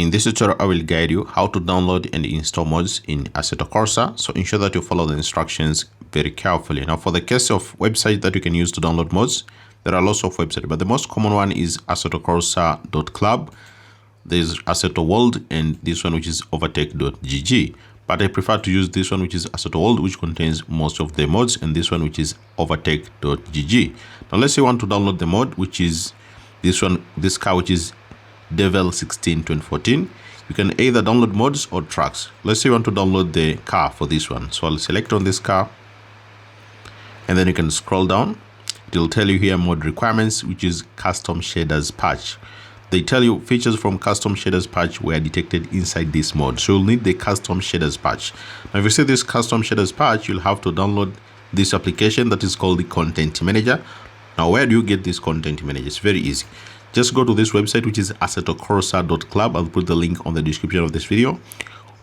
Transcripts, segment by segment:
In this tutorial, I will guide you how to download and install mods in Assetto Corsa. So ensure that you follow the instructions very carefully. Now, for the case of websites that you can use to download mods, there are lots of websites, but the most common one is assettocorsa.club. There's Assetto World and this one, which is overtake.gg. But I prefer to use this one, which is Assetto World, which contains most of the mods, and this one, which is overtake.gg. Now, let's say you want to download the mod, which is this one, this car, which is Devil 16 2014. You can either download mods or tracks. Let's say you want to download the car for this one. So I'll select on this car, and then you can scroll down. It will tell you here mod requirements, which is custom shaders patch. They tell you features from custom shaders patch were detected inside this mod. So you'll need the custom shaders patch. Now, if you see this custom shaders patch, you'll have to download this application that is called the Content Manager. Now, where do you get this Content Manager? It's very easy. Just go to this website, which is assettocorsa.club. I'll put the link on the description of this video.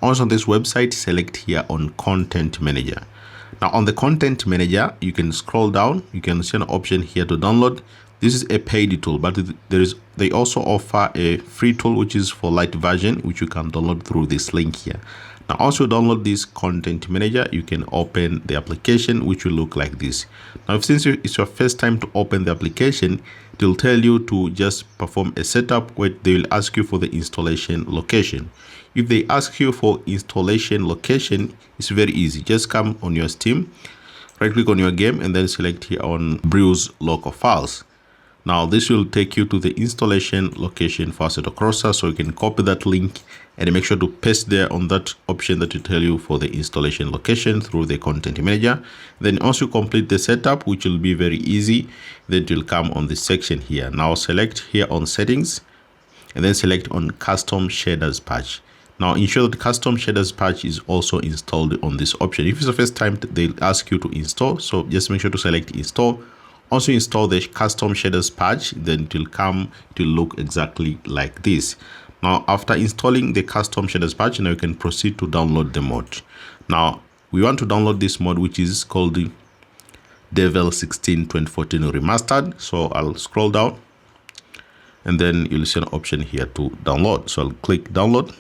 Also on this website, select here on Content Manager. Now on the Content Manager, you can scroll down. You can see an option here to download. This is a paid tool, but they also offer a free tool, which is for light version, which you can download through this link here. Now, also download this Content Manager, you can open the application, which will look like this. Now, since it's your first time to open the application, it will tell you to just perform a setup where they will ask you for the installation location. If they ask you for installation location, it's very easy. Just come on your Steam, right click on your game, and then select here on Browse Local Files. Now, this will take you to the installation location for Assetto Corsa, so you can copy that link and make sure to paste there on that option that will tell you for the installation location through the Content Manager. Then also complete the setup, which will be very easy. Then it will come on this section here. Now select here on Settings, and then select on Custom Shaders Patch. Now ensure that Custom Shaders Patch is also installed on this option. If it's the first time, they'll ask you to install, so just make sure to select Install. Also install the Custom Shaders Patch, then it will come to look exactly like this. Now, after installing the Custom Shaders Patch, now you can proceed to download the mod. Now, we want to download this mod, which is called the Devil 16 2014 Remastered. So I'll scroll down, and then you'll see an option here to download. So I'll click download.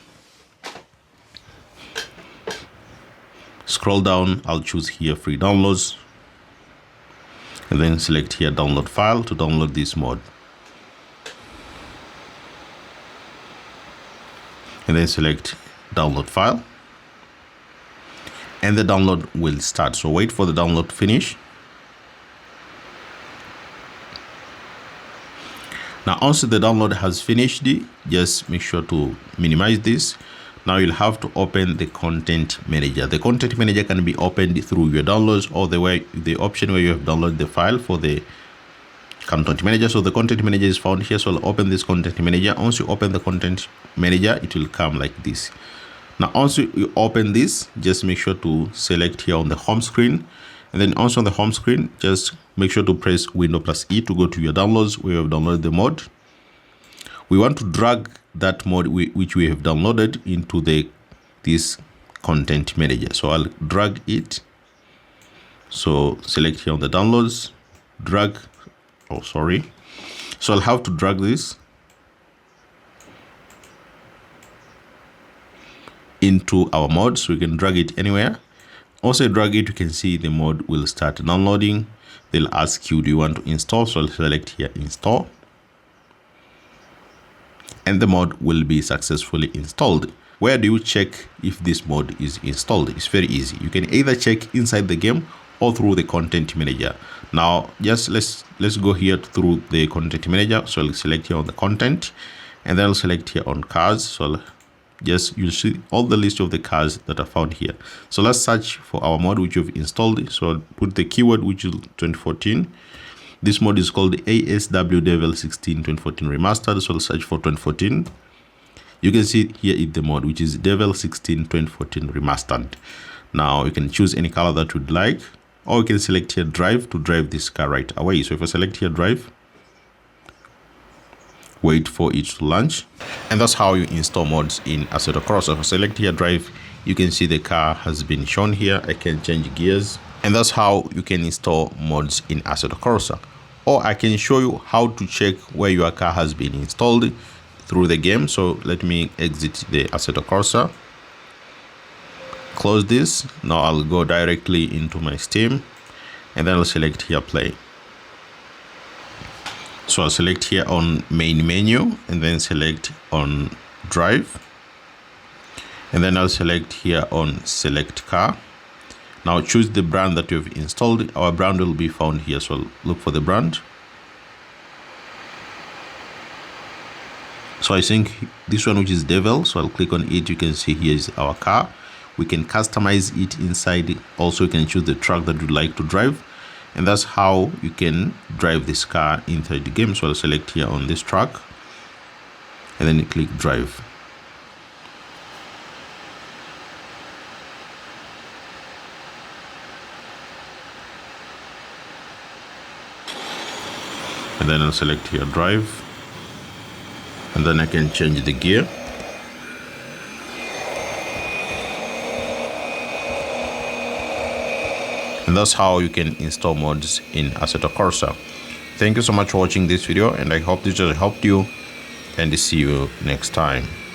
Scroll down, I'll choose here free downloads, and then select here download file to download this mod. And then select download file, and the download will start. So wait for the download to finish. Now, once the download has finished, just make sure to minimize this. Now you'll have to open the Content Manager. The Content Manager can be opened through your downloads, or the option where you have downloaded the file for the Content Manager. So the Content Manager is found here. So I'll open this Content Manager. Once you open the Content Manager, it will come like this. Now, once you open this, just make sure to select here on the home screen, and then also on the home screen, just make sure to press Windows+E to go to your downloads where you have downloaded the mod. We want to drag that mod which we have downloaded into this Content Manager. So I'll drag it. So select here on the downloads, drag. Oh, sorry. So I'll have to drag this into our mod, so we can drag it anywhere. Also drag it, you can see the mod will start downloading. They'll ask you, do you want to install? So I'll select here install, and the mod will be successfully installed. Where do you check if this mod is installed? It's very easy. You can either check inside the game or through the Content Manager. Now, just let's go here through the Content Manager. So I'll select here on the content, and then I'll select here on cars. So you'll see all the list of the cars that are found here. So let's search for our mod which you've installed. So I'll put the keyword, which is 2014. This mod is called ASW Devil 16 2014 Remastered. So I'll search for 2014. You can see here is the mod, which is Devil 16 2014 Remastered. Now you can choose any color that you'd like, or you can select here drive to drive this car right away. So if I select here drive, wait for it to launch, and that's how you install mods in Assetto Corsa. If I select here drive, you can see the car has been shown here. I can change gears, and that's how you can install mods in Assetto Corsa. Or I can show you how to check where your car has been installed through the game. So let me exit the Assetto Corsa, close this. Now I'll go directly into my Steam, and then I'll select here play. So I'll select here on main menu, and then select on drive, and then I'll select here on select car. Now choose the brand that you've installed. Our brand will be found here, so I'll look for the brand. So I think this one, which is Devil, so I'll click on it. You can see here is our car. We can customize it inside. Also, you can choose the track that you'd like to drive, and that's how you can drive this car inside the game. So I'll select here on this track, and then you click drive. And then I'll select here drive, and then I can change the gear. And that's how you can install mods in Assetto Corsa. Thank you so much for watching this video, and I hope this has helped you, and see you next time.